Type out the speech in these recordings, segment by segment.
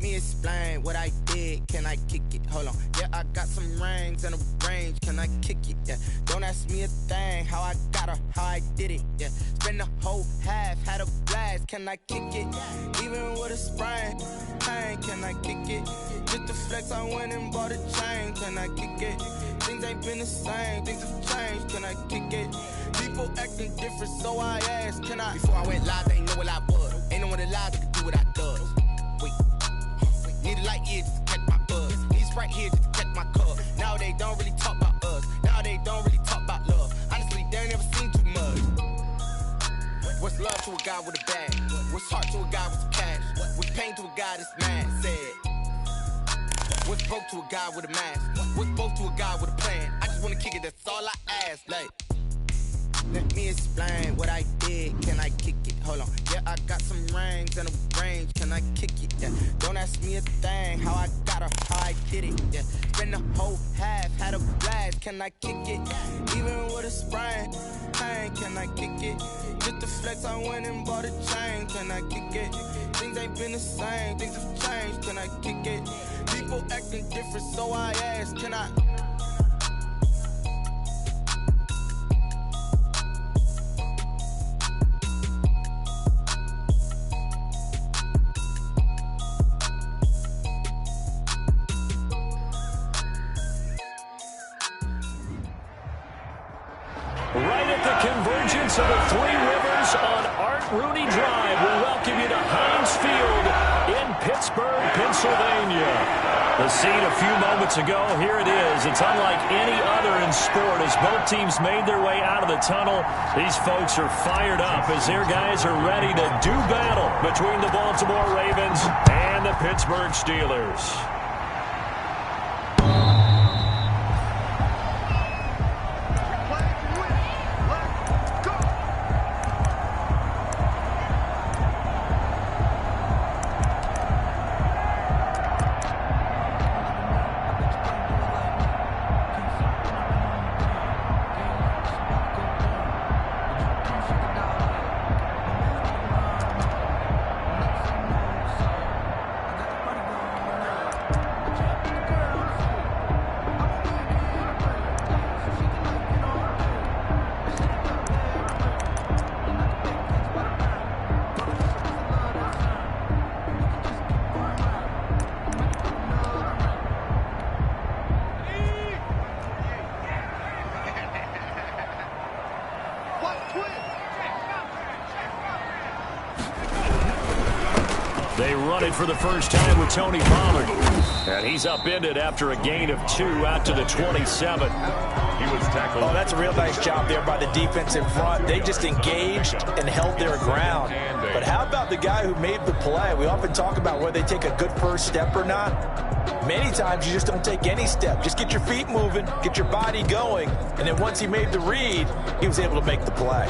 me explain what I did. Can I kick it? Hold on. Yeah, I got some rings and a range. Can I kick it? Yeah. Don't ask me a thing. How I got her, how I did it. Yeah. Spend the whole half, had a blast. Can I kick it? Even with a sprain. Pain, can I kick it? Just to flex, I went and bought a chain. Can I kick it? Things ain't been the same. Things have changed. Can I kick it? People acting different, so I asked, can I? Before I went live, they ain't know what I was. Ain't no one alive that could do what I does. Wait. Need a light here just to catch my buzz. Need Sprite here just to catch my cup. Now they don't really talk about us. Now they don't really talk about love. Honestly, they ain't never seen too much. What's love to a guy with a bag? What's heart to a guy with some cash? What's pain to a guy that's mad? Said. What's broke to a guy with a mask? What's broke to a guy with a plan? I just wanna kick it, that's all I ask. Like, let me explain what I did. Can I kick it? Hold on. Yeah, I got some rings and a range. Can I kick it? Yeah. Don't ask me a thing. How I got her, how I did it. Yeah. Spend the whole half, had a blast. Can I kick it? Even with a sprain. Pain, can I kick it? Just to flex, I went and bought a chain. Can I kick it? Things ain't been the same. Things have changed. Can I kick it? People acting different, so I asked, can I? Right at the convergence of the Three Rivers on Art Rooney Drive, we welcome you to Heinz Field in Pittsburgh, Pennsylvania. The scene a few moments ago, here it is. It's unlike any other in sport as both teams made their way out of the tunnel. These folks are fired up as their guys are ready to do battle between the Baltimore Ravens and the Pittsburgh Steelers. They run it for the first time with Tony Pollard. And he's upended after a gain of 2 out to the 27. He was tackled. Oh, that's a real nice job there by the defense in front. They just engaged and held their ground. But how about the guy who made the play? We often talk about whether they take a good first step or not. Many times you just don't take any step. Just get your feet moving, get your body going, and then once he made the read, he was able to make the play.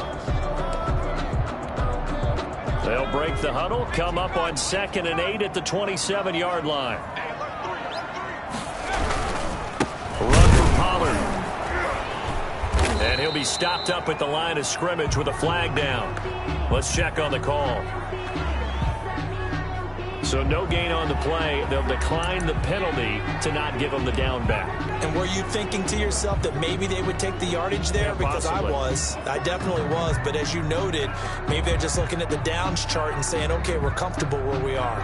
They'll break the huddle, come up on 2nd and 8 at the 27-yard line. Run for Pollard. And he'll be stopped up at the line of scrimmage with a flag down. Let's check on the call. So no gain on the play. They'll decline the penalty to not give him the down back. And were you thinking to yourself that maybe they would take the yardage there? Yeah, because possibly. I definitely was. But as you noted, maybe they're just looking at the downs chart and saying, okay, we're comfortable where we are.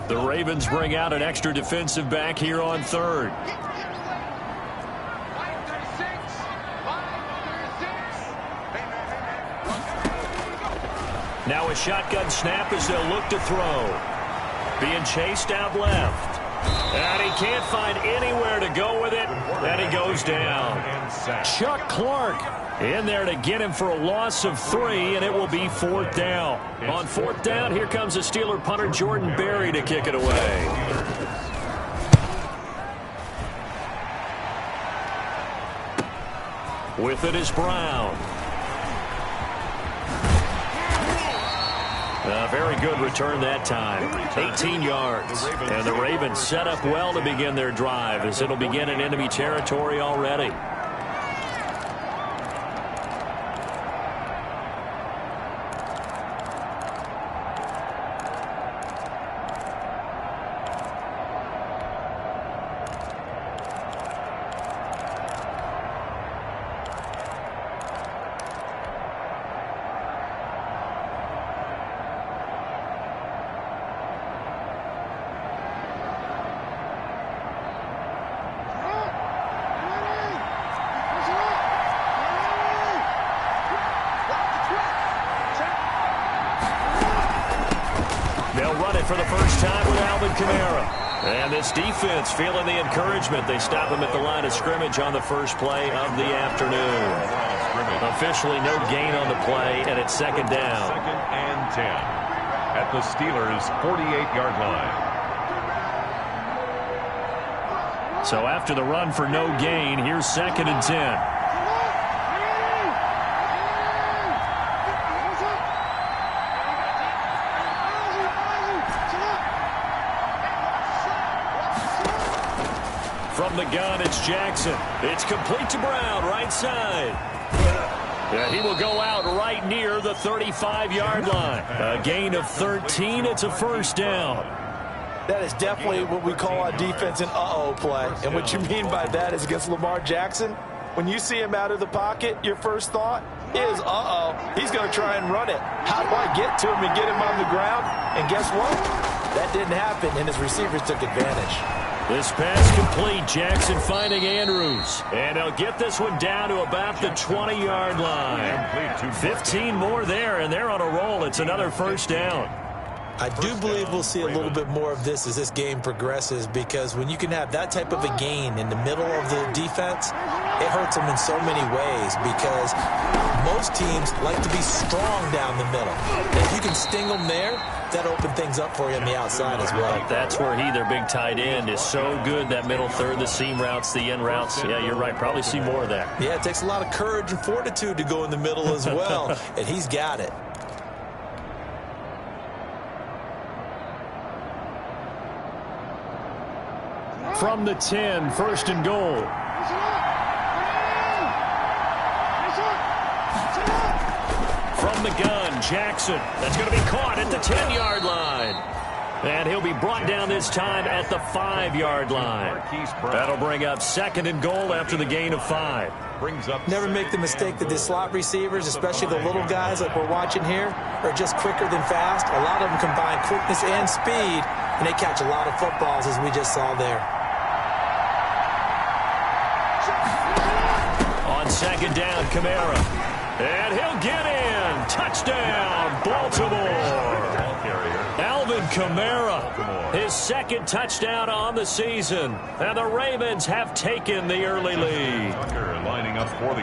The Ravens bring out an extra defensive back here on 3rd. Now a shotgun snap as they'll look to throw. Being chased out left. And he can't find anywhere to go with it. And he goes down. Chuck Clark in there to get him for a loss of 3, and it will be 4th down. On 4th down, here comes the Steeler punter Jordan Berry to kick it away. With it is Brown. A very good return that time. 18 yards. And the Ravens set up well to begin their drive as it'll begin in enemy territory already. For the first time with Alvin Kamara. And this defense feeling the encouragement. They stop him at the line of scrimmage on the first play of the afternoon. Officially no gain on the play, and it's second down. Second and 10 at the Steelers' 48-yard line. So after the run for no gain, here's second and 10. From the gun, it's Jackson. It's complete to Brown, right side. And he will go out right near the 35-yard line. A gain of 13. It's a first down. That is definitely what we call on defense an uh-oh play. And what you mean by that is against Lamar Jackson, when you see him out of the pocket, your first thought is, uh-oh, he's going to try and run it. How do I get to him and get him on the ground? And guess what? That didn't happen, and his receivers took advantage. This pass complete. Jackson finding Andrews. And he'll get this one down to about the 20-yard line. 15 more there, and they're on a roll. It's another first down. I do believe we'll see a little bit more of this as this game progresses, because when you can have that type of a gain in the middle of the defense, it hurts them in so many ways, because most teams like to be strong down the middle. And if you can sting them there, that open things up for you on the outside as well. That's where their big tight end, is so good, that middle third, the seam routes, the end routes. Yeah, you're right. Probably see more of that. Yeah, it takes a lot of courage and fortitude to go in the middle as well, and he's got it. From the 10, first and goal. From the gun, Jackson. That's going to be caught at the 10-yard line. And he'll be brought down this time at the 5-yard line. That'll bring up second and goal after the gain of 5. Never make the mistake that the slot receivers, especially the little guys like we're watching here, are just quicker than fast. A lot of them combine quickness and speed, and they catch a lot of footballs, as we just saw there. On second down, Kamara. And he'll get in. Touchdown, Baltimore. Alvin Kamara, his second touchdown on the season. And the Ravens have taken the early lead.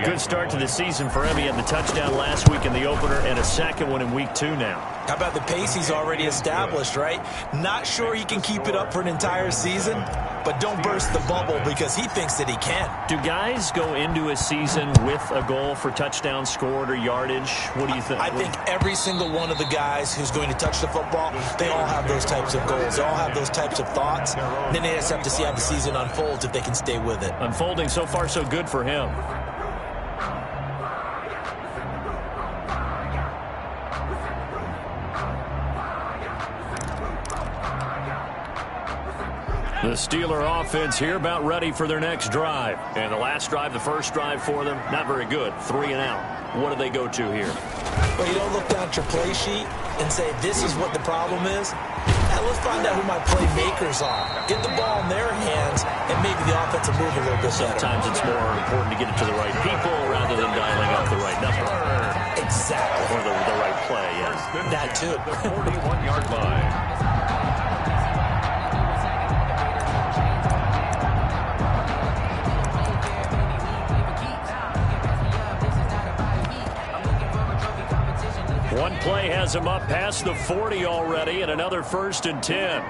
Good start to the season for him. He had the touchdown last week in the opener and a second one in week 2 now. How about the pace he's already established, right? Not sure he can keep it up for an entire season, but don't burst the bubble, because he thinks that he can. Do guys go into a season with a goal for touchdown scored or yardage? What do you think? I think every single one of the guys who's going to touch the football, they all have those types of goals. They all have those types of thoughts. And then they just have to see how the season unfolds if they can stay with it. Unfolding so far so good for him. The Steeler offense here about ready for their next drive. And the last drive, the first drive for them, not very good. 3 and out. What do they go to here? Well, you don't look down at your play sheet and say, this is what the problem is. Now, let's find out who my playmakers are. Get the ball in their hands, and maybe the offense will move a little bit better. Sometimes it's more important to get it to the right people rather than dialing up the right number. Exactly. Or the right play, yeah. That too. The 41-yard line. One play has him up past the 40 already, and another first and 10.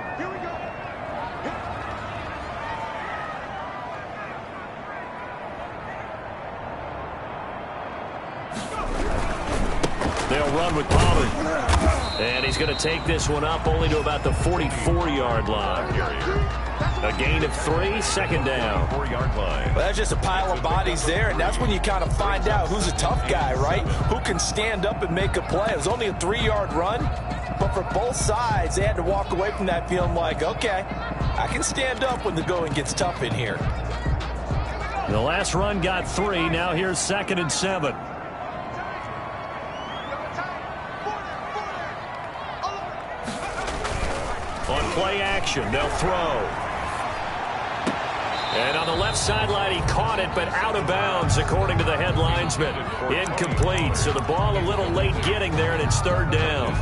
They'll run with Pollard. And he's going to take this one up only to about the 44-yard line. A gain of 3, second down. 4-yard line. Well, that's just a pile of bodies there, and that's when you kind of find out who's a tough guy, right? Who can stand up and make a play. It was only a 3-yard run, but for both sides, they had to walk away from that feeling like, okay, I can stand up when the going gets tough in here. The last run got 3. Now here's 2nd and 7. On play action, they'll throw. And on the left sideline, he caught it, but out of bounds, according to the head linesman. Incomplete, so the ball a little late getting there, and it's 3rd down.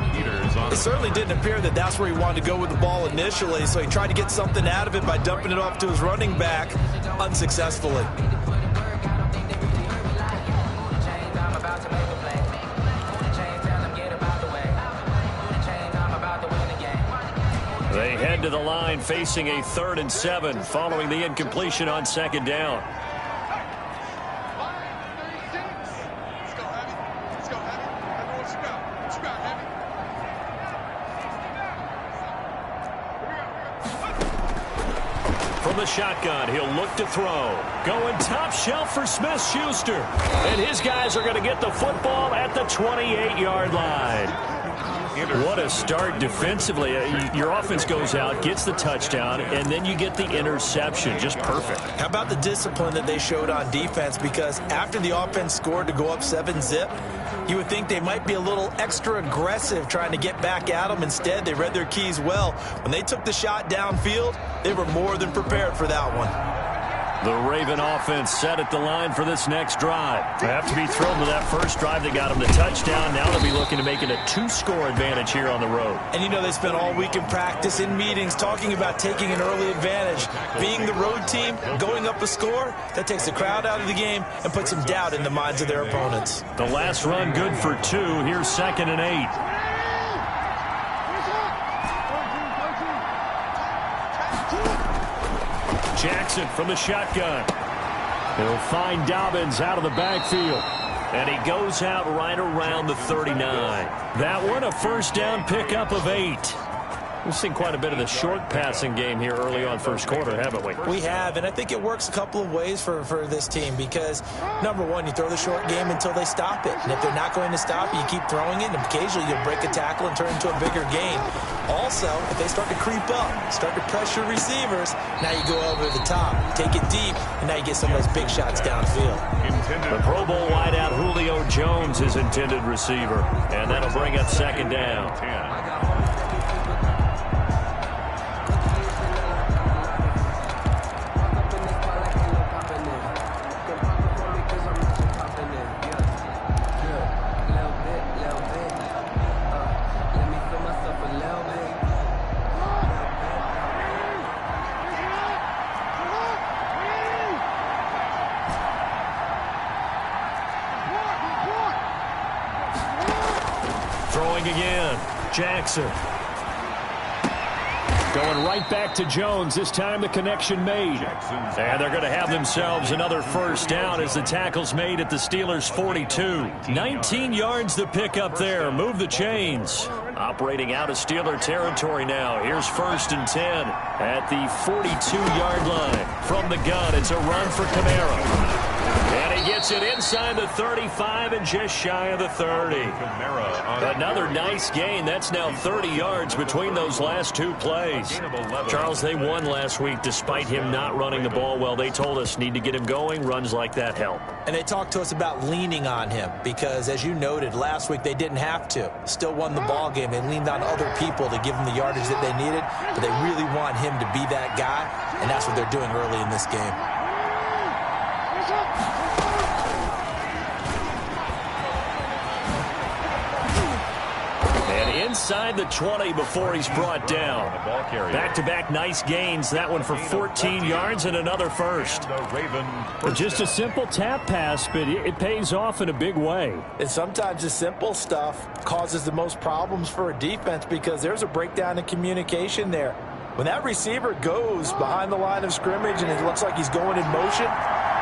It certainly didn't appear that that's where he wanted to go with the ball initially, so he tried to get something out of it by dumping it off to his running back unsuccessfully. They head to the line facing a 3rd and 7 following the incompletion on 2nd down. From the shotgun, he'll look to throw. Going top shelf for Smith-Schuster. And his guys are going to get the football at the 28-yard line. What a start defensively. Your offense goes out, gets the touchdown, and then you get the interception. Just perfect. How about the discipline that they showed on defense? Because after the offense scored to go up 7-zip, you would think they might be a little extra aggressive trying to get back at them. Instead, they read their keys well. When they took the shot downfield, they were more than prepared for that one. The Raven offense set at the line for this next drive. They have to be thrilled with that first drive that got them the touchdown. Now they'll be looking to make it a 2-score advantage here on the road. And you know they spent all week in practice, in meetings, talking about taking an early advantage. Being the road team, going up a score, that takes the crowd out of the game and puts some doubt in the minds of their opponents. The last run good for 2. Here's 2nd and 8. Jackson from the shotgun. He'll find Dobbins out of the backfield. And he goes out right around the 39. That one, a first down pickup of 8. We've seen quite a bit of the short passing game here early on first quarter, haven't we? We have, and I think it works a couple of ways for this team because, number one, you throw the short game until they stop it. And if they're not going to stop it, you keep throwing it, and occasionally you'll break a tackle and turn it into a bigger gain. Also, if they start to creep up, start to pressure receivers, now you go over the top, take it deep, and now you get some of those big shots downfield. The Pro Bowl wideout Julio Jones is intended receiver, and that'll bring up 2nd down. Again, Jackson. Going right back to Jones. This time the connection made. And they're going to have themselves another first down as the tackle's made at the Steelers' 42. 19 yards to pick up there. Move the chains. Operating out of Steeler territory now. Here's 1st and 10 at the 42-yard line. From the gun, it's a run for Kamara. And he gets it inside the 35 and just shy of the 30. Another nice gain. That's now 30 yards between those last 2 plays. Charles, they won last week despite him not running the ball well. They told us need to get him going. Runs like that help. And they talked to us about leaning on him because, as you noted, last week they didn't have to. Still won the ball game. They leaned on other people to give them the yardage that they needed, but they really want him to be that guy, and that's what they're doing early in this game. Inside the 20 before he's brought down. Back-to-back nice gains. That one for 14 yards and another first. Just a simple tap pass, but it pays off in a big way. And sometimes the simple stuff causes the most problems for a defense because there's a breakdown in communication there. When that receiver goes behind the line of scrimmage and it looks like he's going in motion,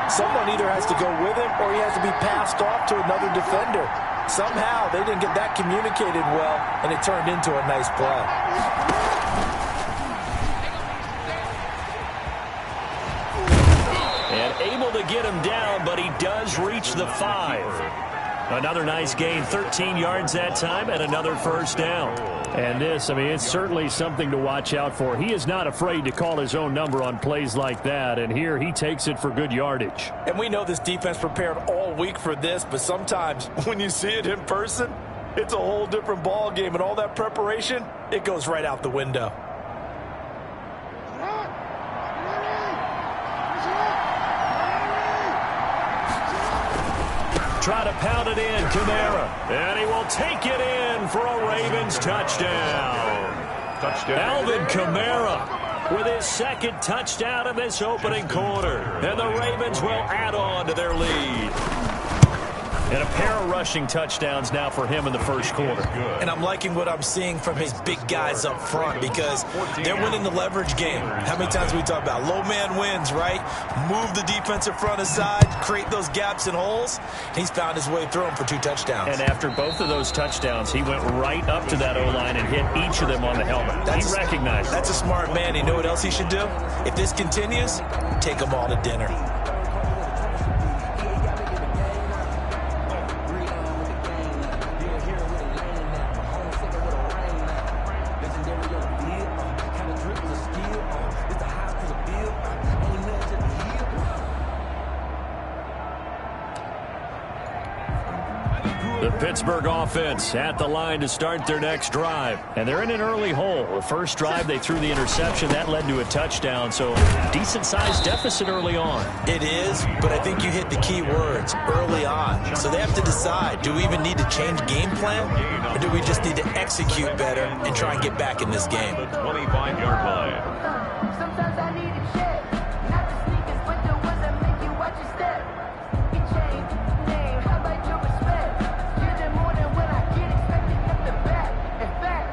someone either has to go with him or he has to be passed off to another defender. Somehow they didn't get that communicated well, and it turned into a nice play. And able to get him down, but he does reach the 5. Another nice gain, 13 yards that time, and another first down. And this, I mean, it's certainly something to watch out for. He is not afraid to call his own number on plays like that, and here he takes it for good yardage. And we know this defense prepared all week for this, but sometimes when you see it in person, it's a whole different ball game, and all that preparation, it goes right out the window. Try to pound it in, Kamara. And he will take it in for a Ravens touchdown. Alvin Kamara with his second touchdown in this opening quarter. And the Ravens will add on to their lead. And a pair of rushing touchdowns now for him in the first quarter. And I'm liking what I'm seeing from his big guys up front because they're winning the leverage game. How many times we talk about low man wins, right? Move the defensive front aside, create those gaps and holes. He's found his way through them for 2 touchdowns. And after both of those touchdowns, he went right up to that O-line and hit each of them on the helmet. He recognized it. That's a smart man. You know what else he should do? If this continues, take them all to dinner. The Pittsburgh offense at the line to start their next drive. And they're in an early hole. The first drive, they threw the interception. That led to a touchdown. So decent-sized deficit early on. It is, but I think you hit the key words, early on. So they have to decide, do we even need to change game plan? Or do we just need to execute better and try and get back in this game? The 25-yard line. Sometimes I need a check. Not the sneakers, but the ones that make you watch your step. Get change, name, how about your respect? You're the more than when I get expected at the back. In fact,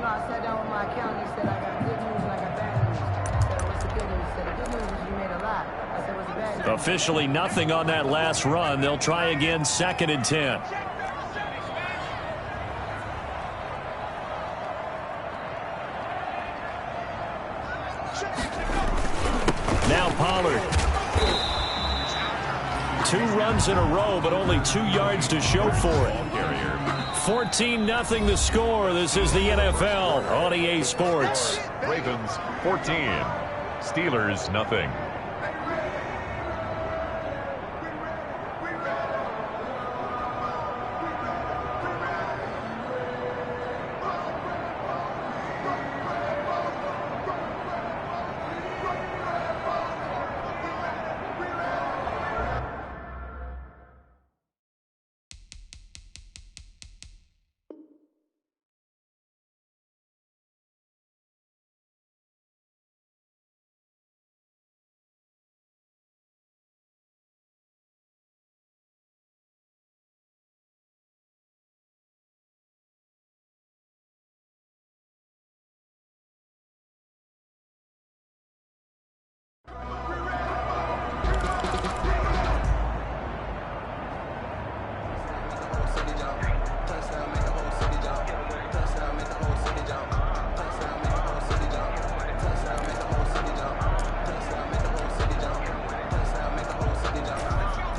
I sat down with my accountant. He said I got good news and I got bad news. I said, what's the good news? He said, the good news is you made a lot. I said, what's the bad news? Officially nothing on that last run. They'll try again, 2nd and 10. Now Pollard. 2 runs in a row, but only 2 yards to show for it. 14-0 the score. This is the NFL on EA Sports. Ravens 14. Steelers nothing.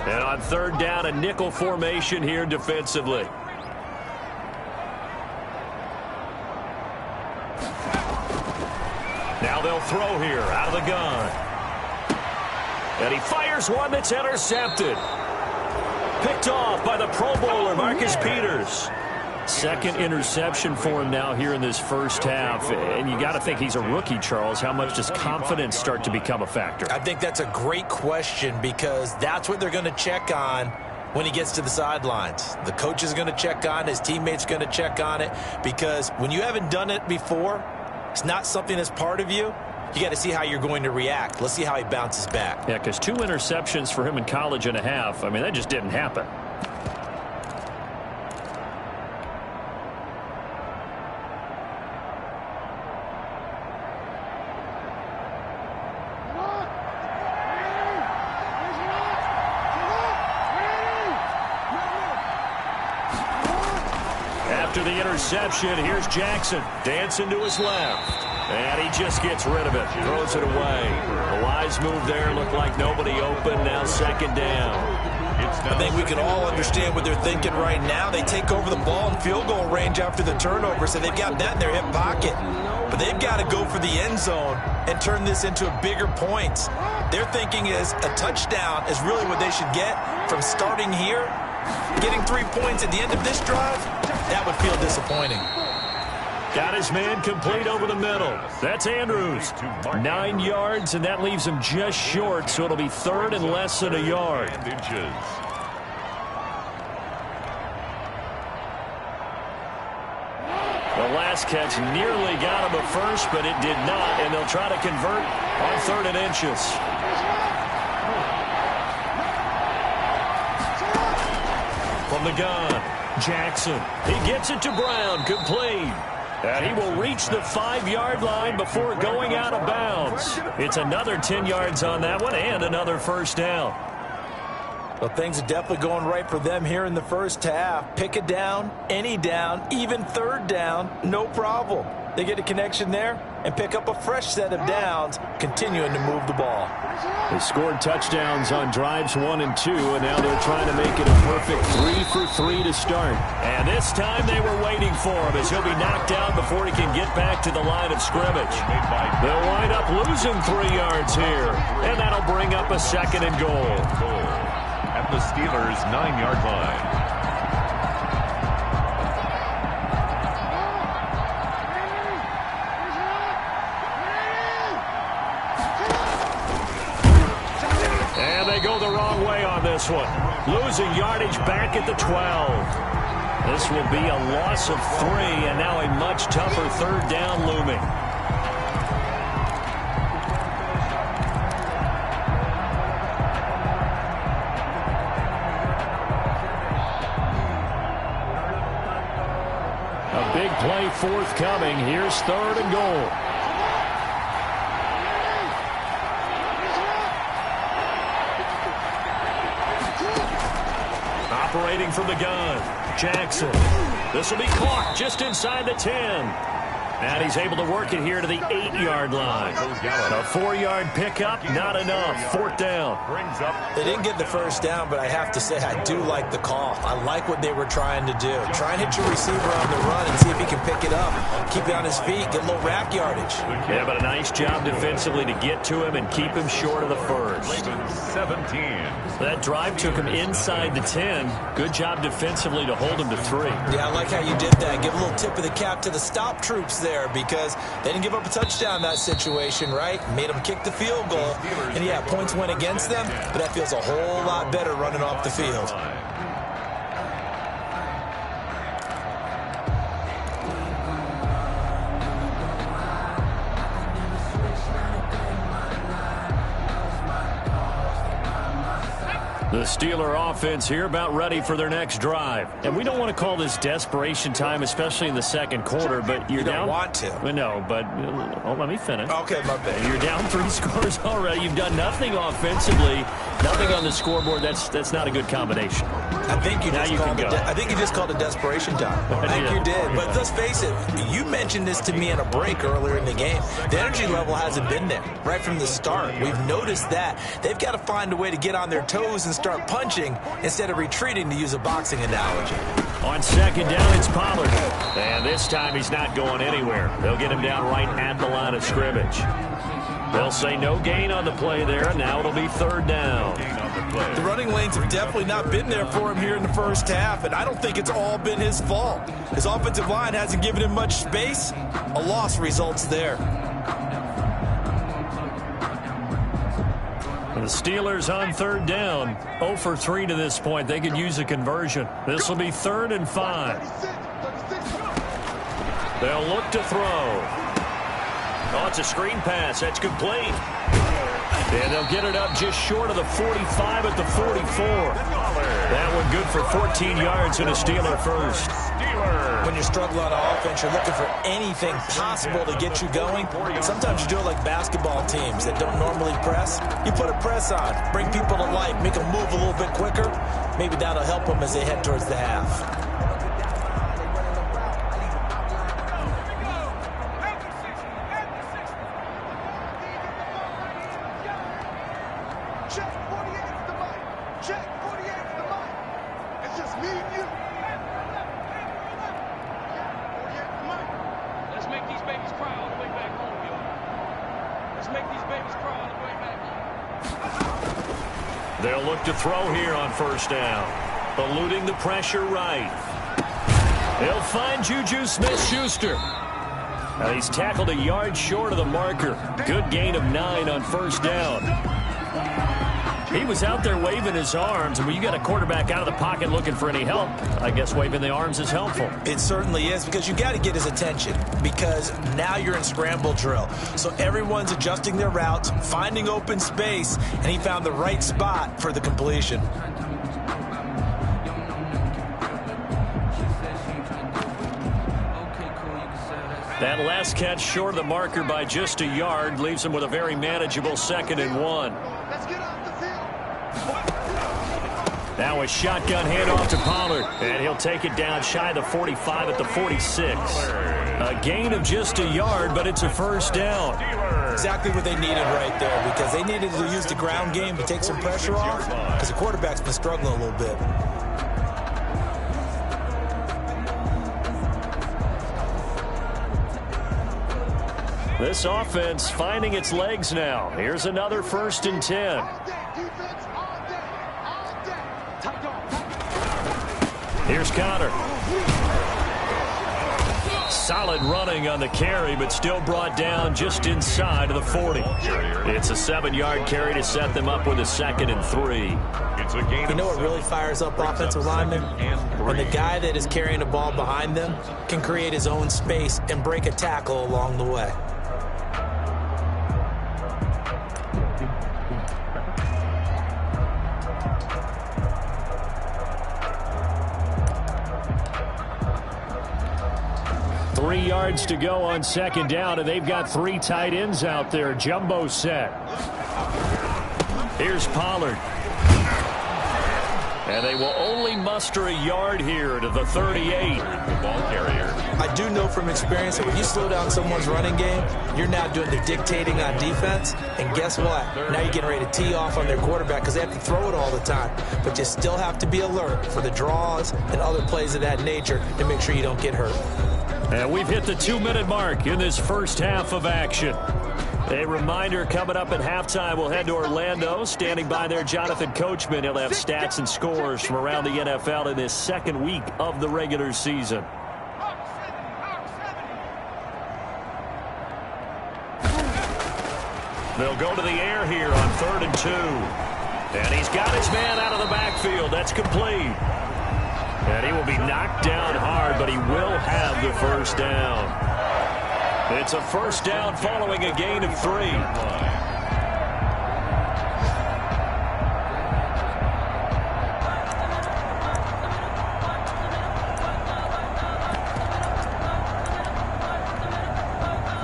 And on 3rd down, a nickel formation here defensively. Now they'll throw here out of the gun. And he fires one that's intercepted. Picked off by the Pro Bowler, Marcus Peters. 2nd interception for him now here in this first half. And you got to think he's a rookie, Charles. How much does confidence start to become a factor? I think that's a great question because that's what they're going to check on when he gets to the sidelines. The coach is going to check on it. His teammates going to check on it because when you haven't done it before, it's not something that's part of you. You got to see how you're going to react. Let's see how he bounces back. Yeah, because 2 interceptions for him in college and a half. I mean, that just didn't happen. After the interception, here's Jackson. Dancing to his left. And he just gets rid of it. Throws it away. A wise move there. Looked like nobody open. Now second down. I think we can all understand what they're thinking right now. They take over the ball in field goal range after the turnover, so they've got that in their hip pocket. But they've got to go for the end zone and turn this into a bigger points. Their thinking is a touchdown is really what they should get from starting here. Getting 3 points at the end of this drive, that would feel disappointing. Got his man complete over the middle. That's Andrews. 9 yards, and that leaves him just short, so it'll be third and less than a yard. The last catch nearly got him a first, but it did not, and they'll try to convert on third and inches. From the gun, Jackson. He gets it to Brown, complete. And he will reach the 5-yard line before going out of bounds. It's another 10 yards on that one and another first down. Well, things are definitely going right for them here in the first half. Pick a down, any down, even third down, no problem. They get a connection there and pick up a fresh set of downs, continuing to move the ball. They scored touchdowns on drives 1 and 2, and now they're trying to make it a perfect 3 for 3 to start. And this time they were waiting for him as he'll be knocked down before he can get back to the line of scrimmage. They'll wind up losing 3 yards here, and that'll bring up a second and goal. At the Steelers' 9-yard line. And they go the wrong way on this one. Losing yardage back at the 12. This will be a loss of 3, and now a much tougher third down looming. A big play forthcoming. Here's third and goal. Operating from the gun, Jackson. This will be caught just inside the 10. And he's able to work it here to the 8-yard line. A 4-yard pickup, not enough. Fourth down. They didn't get the first down, but I have to say I do like the call. I like what they were trying to do. Try and hit your receiver on the run and see if he can pick it up. Keep it on his feet, get a little rack yardage. Yeah, but a nice job defensively to get to him and keep him short of the first. 17. That drive took him inside the 10. Good job defensively to hold him to 3. Yeah, I like how you did that. Give a little tip of the cap to the stop troops there because they didn't give up a touchdown in that situation, right? Made them kick the field goal. And, yeah, points went against them, but that feels a whole lot better running off the field. The Steeler offense here about ready for their next drive. And we don't want to call this desperation time, especially in the second quarter, but you're down. You don't want to. No, but let me finish. Okay, my bad. You're down 3 scores already. You've done nothing offensively, nothing on the scoreboard. That's not a good combination. I think you just called it desperation time. I think you did. But let's face it, you mentioned this to me in a break earlier in the game. The energy level hasn't been there right from the start. We've noticed that. They've got to find a way to get on their toes and start punching instead of retreating, to use a boxing analogy. On second down, it's Pollard. And this time he's not going anywhere. They'll get him down right at the line of scrimmage. They'll say no gain on the play there, and now it'll be third down. The running lanes have definitely not been there for him here in the first half, and I don't think it's all been his fault. His offensive line hasn't given him much space. A loss results there. The Steelers on third down, 0 for 3 to this point. They could use a conversion. This will be 3rd and 5. They'll look to throw. Oh, it's a screen pass. That's complete. And they'll get it up just short of the 45 at the 44. That one good for 14 yards and a Steeler first. When you're struggling on offense, you're looking for anything possible to get you going. Sometimes you do it like basketball teams that don't normally press. You put a press on, bring people to life, make them move a little bit quicker. Maybe that'll help them as they head towards the half. Check 48's the mic. Check 48's the mic. It's just me and you. Let's make these babies cry all the way back home, yo. Let's make these babies cry all the way back home. They'll look to throw here on first down. Eluding the pressure right. He'll find Juju Smith-Schuster. Now he's tackled a yard short of the marker. Good gain of 9 on first down. He was out there waving his arms, and when you got a quarterback out of the pocket looking for any help, I guess waving the arms is helpful. It certainly is, because you got to get his attention, because now you're in scramble drill. So everyone's adjusting their routes, finding open space, and he found the right spot for the completion. That last catch short of the marker by just a yard leaves him with a very manageable 2nd and 1. Now a shotgun handoff to Pollard, and he'll take it down shy of the 45 at the 46. A gain of just a yard, but it's a first down. Exactly what they needed right there, because they needed to use the ground game to take some pressure off, because the quarterback's been struggling a little bit. This offense finding its legs now. Here's another 1st and 10. Here's Connor. Solid running on the carry, but still brought down just inside of the 40. It's a 7-yard carry to set them up with a 2nd and 3. You know what really fires up offensive linemen? When the guy that is carrying the ball behind them can create his own space and break a tackle along the way. Three yards to go on 2nd down, and they've got 3 tight ends out there. Jumbo set. Here's Pollard. And they will only muster a yard here to the 38. Ball carrier. I do know from experience that when you slow down someone's running game, you're now doing the dictating on defense. And guess what? Now you're getting ready to tee off on their quarterback because they have to throw it all the time. But you still have to be alert for the draws and other plays of that nature to make sure you don't get hurt. And we've hit the 2-minute mark in this first half of action. A reminder, coming up at halftime, we'll head to Orlando. Standing by there, Jonathan Coachman. He'll have stats and scores from around the NFL in this 2nd week of the regular season. They'll go to the air here on 3rd and 2. And he's got his man out of the backfield. That's complete. And he will be knocked down hard, but he will have the first down. It's a first down following a gain of 3.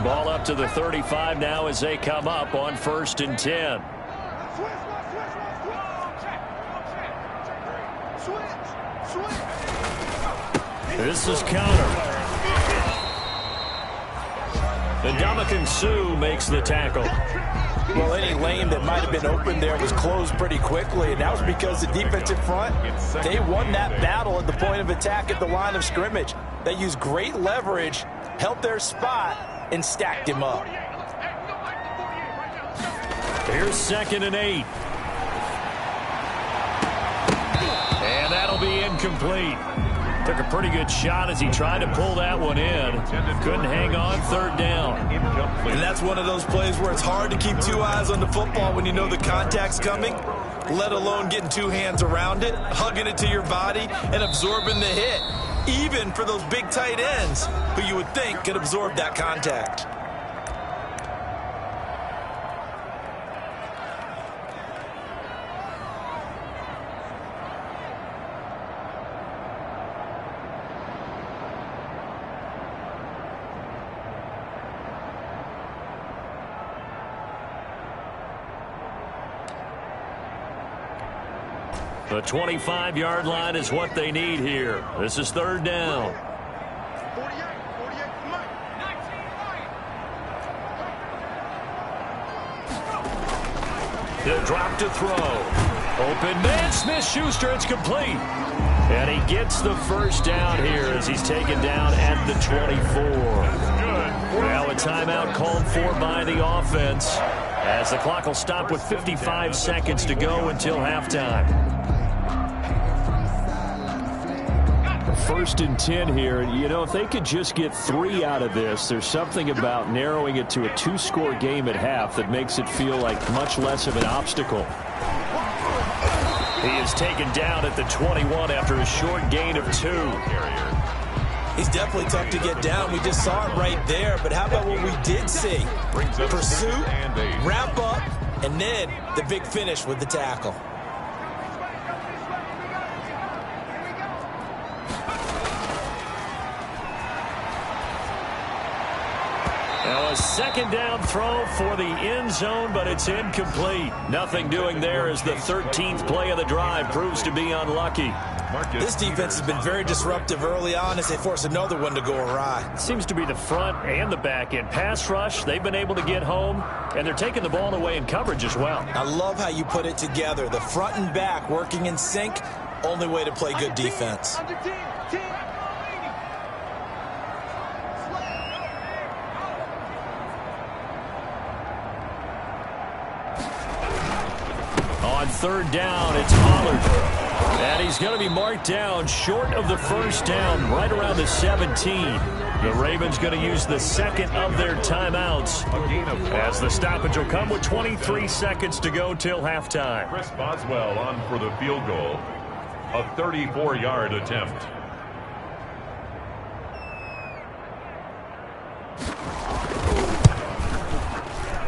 Ball up to the 35 now as they come up on 1st and 10. This is Connor. And Ndamukong Suh makes the tackle. Well, any lane that might have been open there was closed pretty quickly, and that was because the defensive front, they won that battle at the point of attack at the line of scrimmage. They used great leverage, held their spot, and stacked him up. Here's 2nd and 8. And that'll be incomplete. Took a pretty good shot as he tried to pull that one in. Couldn't hang on, 3rd down. And that's one of those plays where it's hard to keep 2 eyes on the football when you know the contact's coming, let alone getting 2 hands around it, hugging it to your body, and absorbing the hit, even for those big tight ends who you would think could absorb that contact. The 25-yard line is what they need here. This is 3rd down. He'll drop to throw. Open man, Smith-Schuster, it's complete. And he gets the first down here as he's taken down at the 24. Well, a timeout called for by the offense as the clock will stop with 55 seconds to go until halftime. 1st and 10 here. You know, if they could just get 3 out of this, there's something about narrowing it to a 2-score game at half that makes it feel like much less of an obstacle. He is taken down at the 21 after a short gain of 2. He's definitely tough to get down. We just saw it right there. But how about what we did see? Pursuit, wrap up, and then the big finish with the tackle. Now a 2nd down throw for the end zone, but it's incomplete. Nothing doing there as the 13th play of the drive proves to be unlucky. This defense has been very disruptive early on as they force another one to go awry. Seems to be the front and the back end. Pass rush, they've been able to get home, and they're taking the ball away in coverage as well. I love how you put it together. The front and back working in sync, only way to play good defense. On 3rd down, it's Pollard. And he's going to be marked down short of the 1st down, right around the 17. The Ravens going to use the 2nd of their timeouts as the stoppage will come with 23 seconds to go till halftime. Chris Boswell on for the field goal. A 34-yard attempt.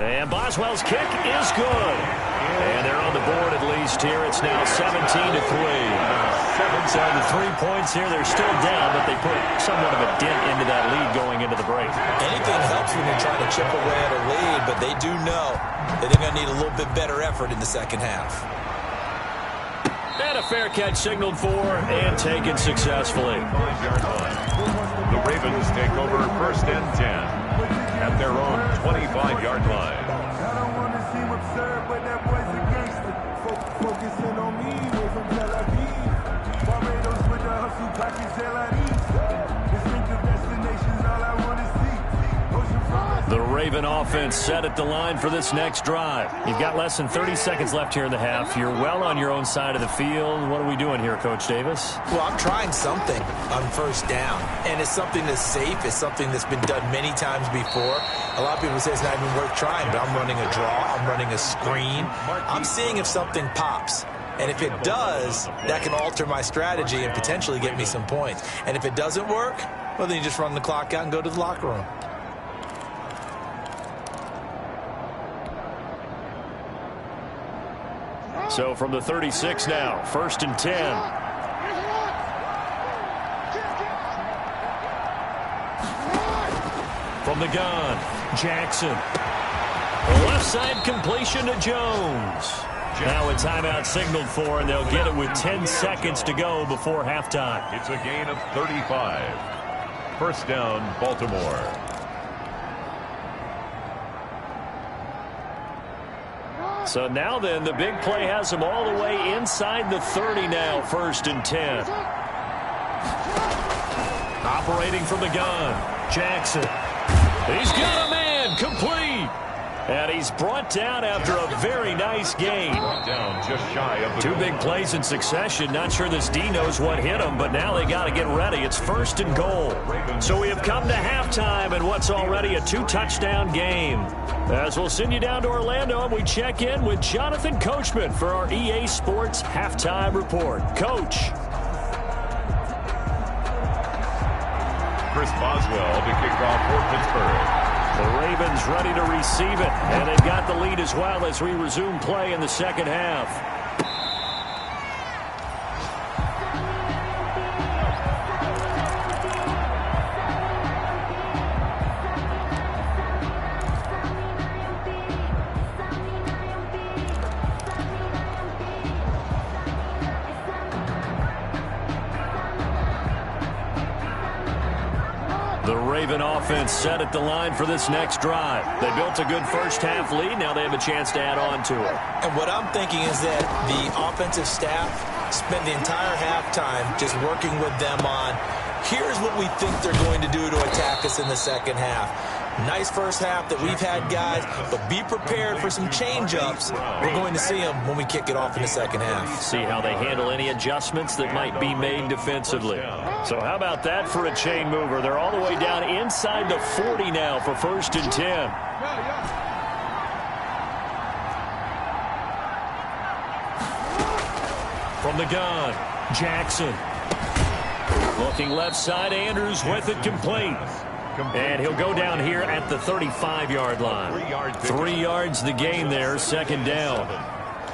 And Boswell's kick is good. And they're on the board at least here. It's now 17-3. So the 3 points here, they're still down, but they put somewhat of a dent into that lead going into the break. Anything helps when you're trying to chip away at a lead, but they do know that they're going to need a little bit better effort in the 2nd half. And a fair catch signaled for and taken successfully. The Ravens take over 1st and 10 at their own 25-yard line. I don't want to seem absurd, but that boy's a gangster. Focusing on me, way from Tel Aviv. Barbados with the hustle, package LIDs. Distinctive destinations, all I want to see. The Raven offense set at the line for this next drive. You've got less than 30 seconds left here in the half. You're well on your own side of the field. What are we doing here, Coach Davis? Well, I'm trying something on 1st down, and it's something that's safe. It's something that's been done many times before. A lot of people say it's not even worth trying, but I'm running a draw. I'm running a screen. I'm seeing if something pops. And if it does, that can alter my strategy and potentially get me some points. And if it doesn't work, well, then you just run the clock out and go to the locker room. So from the 36 now, 1st and 10. From the gun, Jackson. Left side completion to Jones. Now a timeout signaled for, and they'll get it with 10 seconds to go before halftime. It's a gain of 35. 1st down, Baltimore. So now then, the big play has them all the way inside the 30 now, 1st and 10. Operating from the gun, Jackson. He's got a man, complete. And he's brought down after a very nice gain. Down just shy of the 2 big plays in succession. Not sure this D knows what hit him, but now they got to get ready. It's 1st and goal. So we have come to halftime in what's already a 2-touchdown game. As we'll send you down to Orlando, and we check in with Jonathan Coachman for our EA Sports Halftime Report. Coach. Chris Boswell to kick off for Pittsburgh. The Ravens ready to receive it, and they've got the lead as well as we resume play in the 2nd half. The Raven offense set at the line for this next drive. They built a good first-half lead. Now they have a chance to add on to it. And what I'm thinking is that the offensive staff spent the entire halftime just working with them on, here's what we think they're going to do to attack us in the second half. Nice first half that we've had, guys, but be prepared for some change-ups. We're going to see them when we kick it off in the second half. See how they handle any adjustments that might be made defensively. So how about that for a chain mover? They're all the way down inside the 40 now for 1st and 10. From the gun, Jackson. Looking left side, Andrews with it complete. And he'll go down here at the 35-yard line. 3 yards the gain there, 2nd down.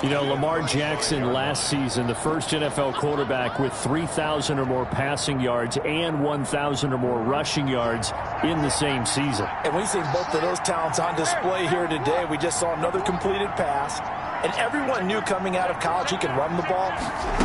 You know, Lamar Jackson last season, the first NFL quarterback with 3,000 or more passing yards and 1,000 or more rushing yards in the same season. And we've seen both of those talents on display here today. We just saw another completed pass. And everyone knew coming out of college he could run the ball.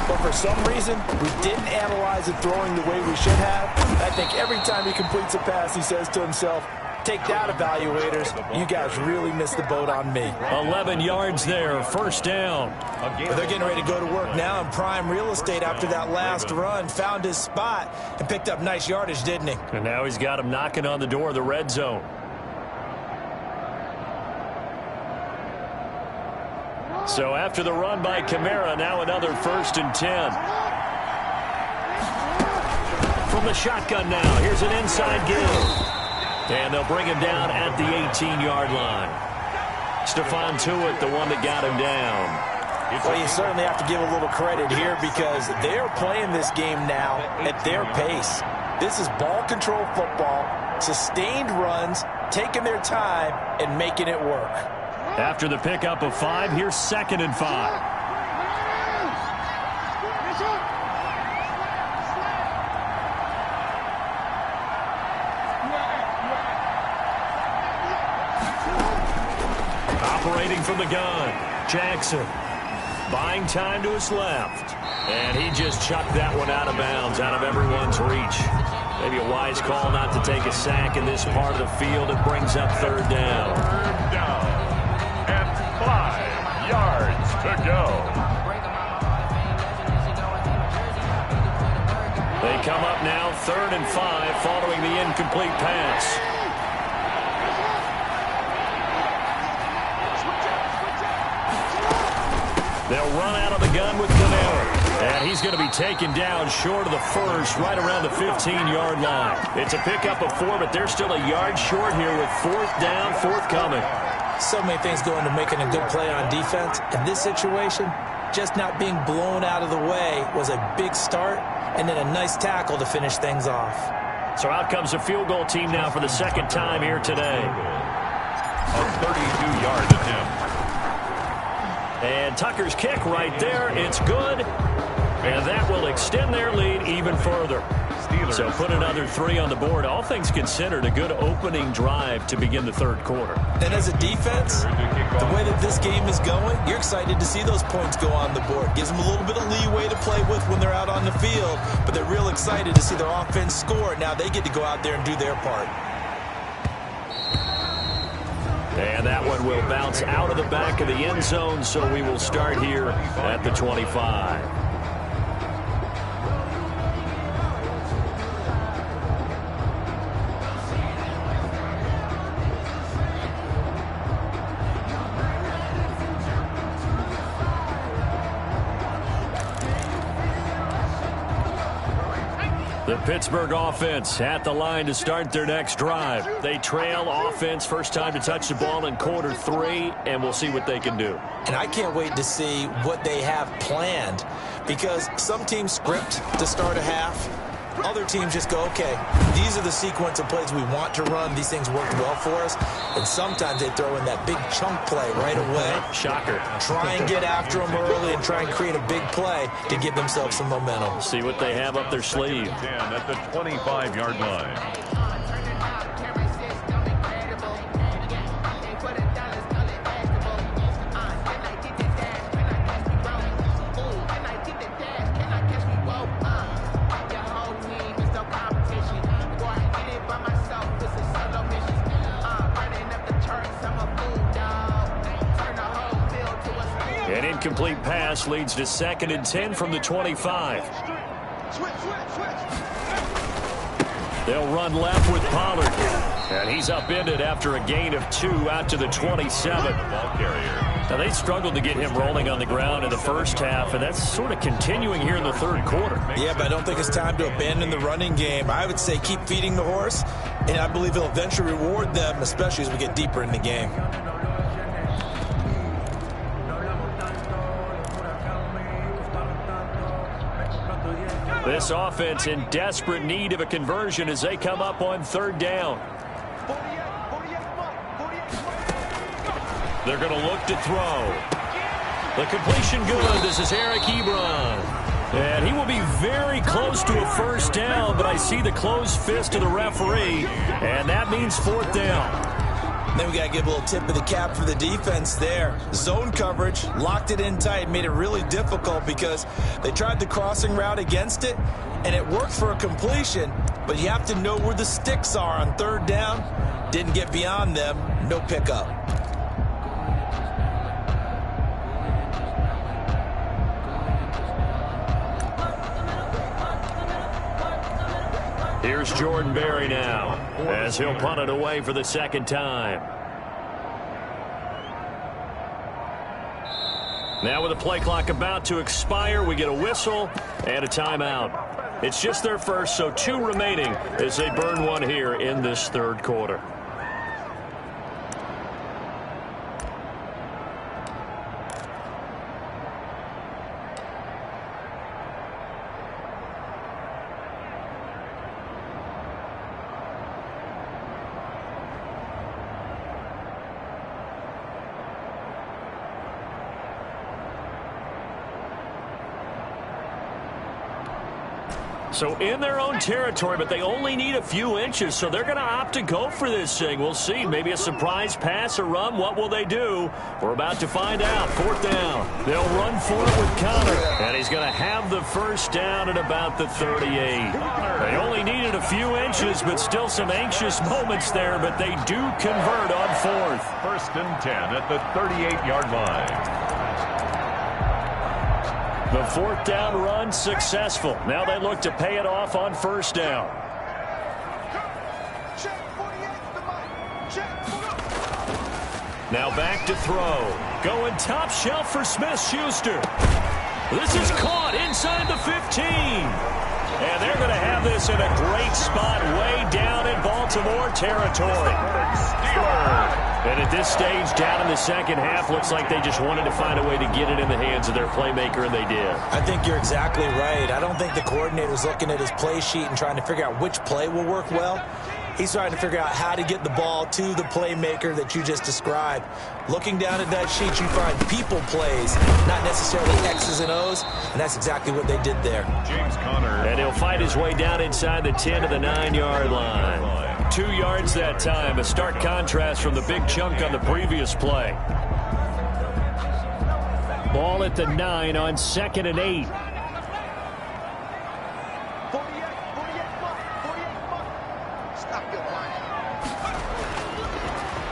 But for some reason, we didn't analyze it throwing the way we should have. I think every time he completes a pass, he says to himself, take that, evaluators. You guys really missed the boat on me. 11 yards there, 1st down. They're getting ready to go to work now in prime real estate after that last run. Found his spot and picked up nice yardage, didn't he? And now he's got him knocking on the door of the red zone. So after the run by Kamara, now another 1st and 10. From the shotgun now, here's an inside give. And they'll bring him down at the 18-yard line. Stephon Tuitt, the one that got him down. Well, you certainly have to give a little credit here because they're playing this game now at their pace. This is ball control football, sustained runs, taking their time, and making it work. After the pickup of 5, here's 2nd and 5. Operating from the gun, Jackson. Buying time to his left. And he just chucked that one out of bounds, out of everyone's reach. Maybe a wise call not to take a sack in this part of the field. It brings up 3rd down. 3rd down. And 5 yards to go. They come up now 3rd and 5 following the incomplete pass. They'll run out of the gun with Kamara. And he's going to be taken down short of the 1st, right around the 15-yard line. It's a pickup of 4, but they're still a yard short here with 4th down, forthcoming. So many things go into making a good play on defense. In this situation, just not being blown out of the way was a big start, and then a nice tackle to finish things off. So out comes a field goal team now for the 2nd time here today. A 32-yard attempt. And Tucker's kick right there. It's good. And that will extend their lead even further. So put another 3 on the board. All things considered, a good opening drive to begin the 3rd quarter. And as a defense, the way that this game is going, you're excited to see those points go on the board. Gives them a little bit of leeway to play with when they're out on the field, but they're real excited to see their offense score. Now they get to go out there and do their part. And that one will bounce out of the back of the end zone, so we will start here at the 25. The Pittsburgh offense at the line to start their next drive. They trail offense, first time to touch the ball in quarter 3, and we'll see what they can do. And I can't wait to see what they have planned, because some teams script to start a half. Other teams just go, okay, these are the sequence of plays we want to run. These things worked well for us. And sometimes they throw in that big chunk play right away. Shocker. Try and get after them early and try and create a big play to give themselves some momentum. See what they have up their sleeve. 10 at the 25-yard line. By my incomplete pass leads to 2nd and 10 from the 25. They'll run left with Pollard. And he's upended after a gain of 2 out to the 27. Ball carrier. Now, they struggled to get him rolling on the ground in the first half, and that's sort of continuing here in the third quarter. Yeah, but I don't think it's time to abandon the running game. I would say keep feeding the horse, and I believe he'll eventually reward them, especially as we get deeper in the game. This offense in desperate need of a conversion as they come up on 3rd down. They're going to look to throw. The completion good. This is Eric Ebron. And he will be very close to a 1st down, but I see the closed fist of the referee, and that means 4th down. Then we got to give a little tip of the cap for the defense there. Zone coverage, locked it in tight, made it really difficult because they tried the crossing route against it, and it worked for a completion, but you have to know where the sticks are on 3rd down. Didn't get beyond them, no pickup. Here's Jordan Berry now as he'll punt it away for the 2nd time. Now with the play clock about to expire, we get a whistle and a timeout. It's just their first, so 2 remaining as they burn one here in this 3rd quarter. So in their own territory, but they only need a few inches, so they're going to opt to go for this thing. We'll see. Maybe a surprise pass or run. What will they do? We're about to find out. 4th down. They'll run for it with Connor, and he's going to have the 1st down at about the 38. They only needed a few inches, but still some anxious moments there, but they do convert on 4th. 1st and 10 at the 38-yard line. The 4th down run successful. Now they look to pay it off on 1st down. Now back to throw. Going top shelf for Smith-Schuster. This is caught inside the 15. And they're going to have this in a great spot way down in Baltimore territory. And at this stage, down in the 2nd half, looks like they just wanted to find a way to get it in the hands of their playmaker, and they did. I think you're exactly right. I don't think the coordinator's looking at his play sheet and trying to figure out which play will work well. He's trying to figure out how to get the ball to the playmaker that you just described. Looking down at that sheet, you find people plays, not necessarily X's and O's, and that's exactly what they did there. James Conner. And he'll fight his way down inside the 10 to the 9-yard line. 2 yards that time, a stark contrast from the big chunk on the previous play. Ball at the 9 on 2nd and 8.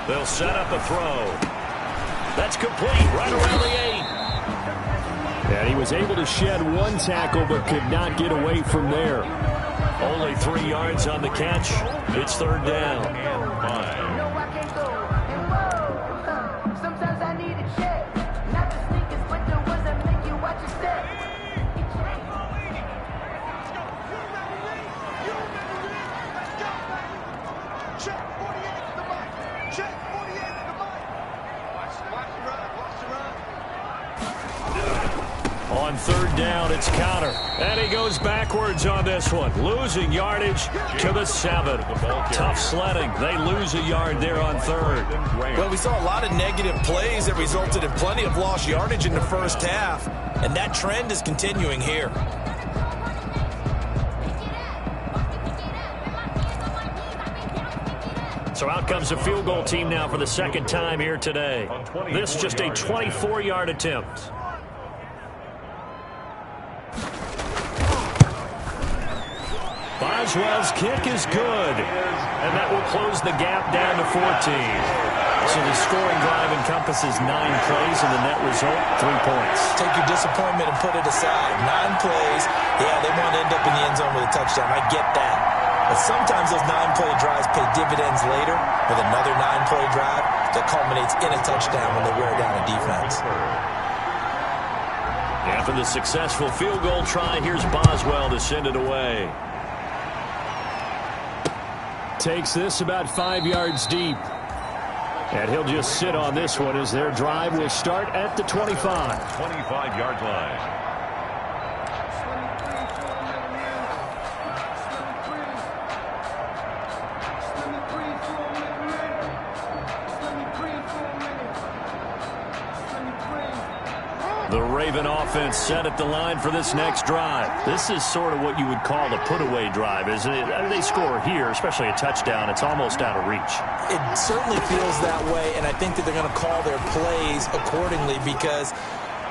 They'll set up a throw. That's complete right around the 8. And he was able to shed 1 tackle but could not get away from there. Only 3 yards on the catch. It's 3rd down. Sometimes I need a check. Not the sneakers, but the ones that make you watch your step. Check 48 to the mic. Check 48 to the mic. Watch the run. Watch the run. On 3rd down, it's Connor. And he goes backwards on this one. Losing yardage to the 7. Tough sledding. They lose a yard there on 3rd. Well, we saw a lot of negative plays that resulted in plenty of lost yardage in the first half, and that trend is continuing here. So out comes the field goal team now for the 2nd time here today. This just a 24-yard attempt. Boswell's kick is good, and that will close the gap down to 14. So the scoring drive encompasses 9 plays, and the net result, 3 points. Take your disappointment and put it aside. 9 plays. Yeah, they want to end up in the end zone with a touchdown. I get that. But sometimes those 9-play drives pay dividends later with another 9-play drive that culminates in a touchdown when they wear down a defense. After the successful field goal try, here's Boswell to send it away. Takes this about 5 yards deep. And he'll just sit on this one as their drive will start at the 25. 25-yard line. The Raven offense set at the line for this next drive. This is sort of what you would call a put-away drive, isn't it? They score here, especially a touchdown. It's almost out of reach. It certainly feels that way, and I think that they're going to call their plays accordingly because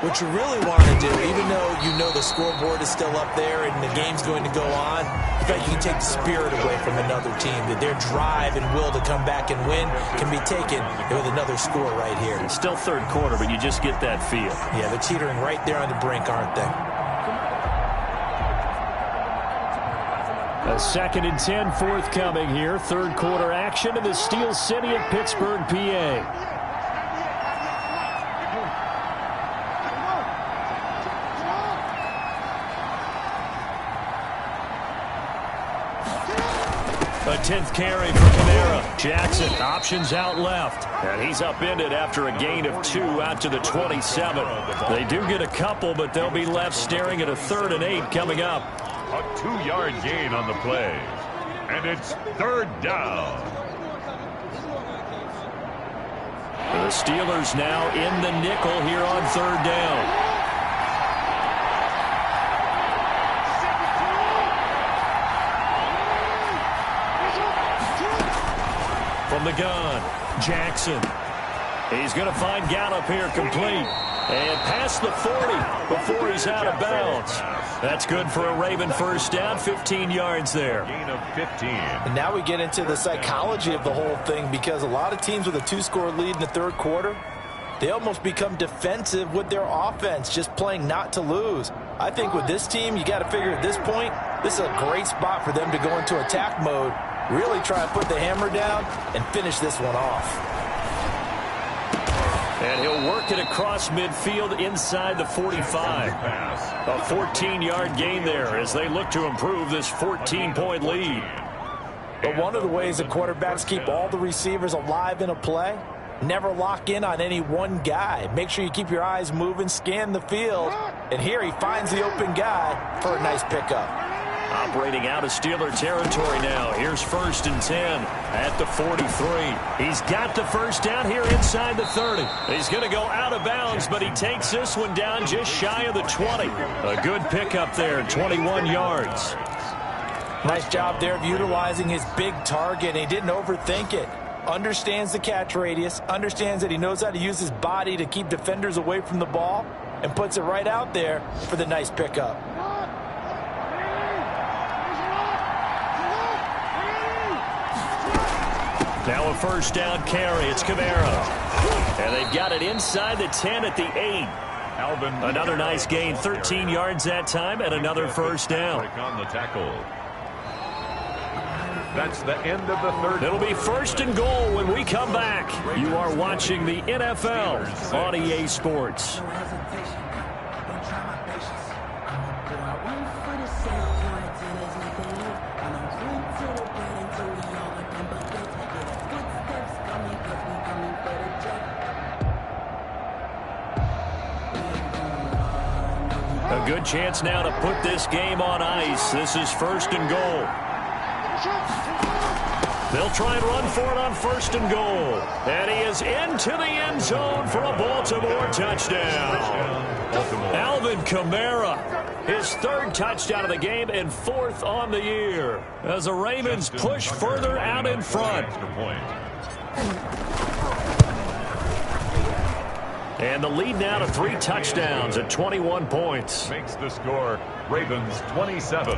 what you really want to do, even though you know the scoreboard is still up there and the game's going to go on, in fact, you can take the spirit away from another team, that their drive and will to come back and win can be taken with another score right here. It's still third quarter, but you just get that feel. Yeah, they're teetering right there on the brink, aren't they? A 2nd and 10 forthcoming here. Third quarter action in the Steel City of Pittsburgh, PA. A 10th carry for Kamara. Jackson options out left. And he's upended after a gain of 2 out to the 27. They do get a couple, but they'll be left staring at a 3rd and 8 coming up. A 2-yard gain on the play. And it's 3rd down. The Steelers now in the nickel here on 3rd down. From the gun, Jackson. He's going to find Gallup here complete. And past the 40 before he's out of bounds. That's good for a Raven first down, 15 yards there. Gain of 15. And now we get into the psychology of the whole thing because a lot of teams with a 2-score lead in the third quarter, they almost become defensive with their offense, just playing not to lose. I think with this team, you got to figure at this point, this is a great spot for them to go into attack mode, really try to put the hammer down and finish this one off. And he'll work it across midfield inside the 45. A 14-yard gain there as they look to improve this 14-point lead. But one of the ways that quarterbacks keep all the receivers alive in a play, never lock in on any one guy. Make sure you keep your eyes moving, scan the field. And here he finds the open guy for a nice pickup. Operating out of Steeler territory now. Here's 1st and 10 at the 43. He's got the first down here inside the 30. He's going to go out of bounds, but he takes this one down just shy of the 20. A good pickup there, 21 yards. Nice job there of utilizing his big target. He didn't overthink it. Understands the catch radius, understands that he knows how to use his body to keep defenders away from the ball, and puts it right out there for the nice pickup. Now a first down carry. It's Kamara. And they've got it inside the 10 at the 8. Alvin. Another nice gain, 13 yards that time, and another first down. Break on the tackle. That's the end of the third. It'll be 1st and goal when we come back. You are watching the NFL on EA Sports. A good chance now to put this game on ice. This is 1st and goal. They'll try and run for it on 1st and goal. And he is into the end zone for a Baltimore touchdown. Alvin Kamara, his 3rd touchdown of the game and 4th on the year as the Ravens push further out in front. And the lead now to 3 touchdowns at 21 points. Makes the score Ravens 27,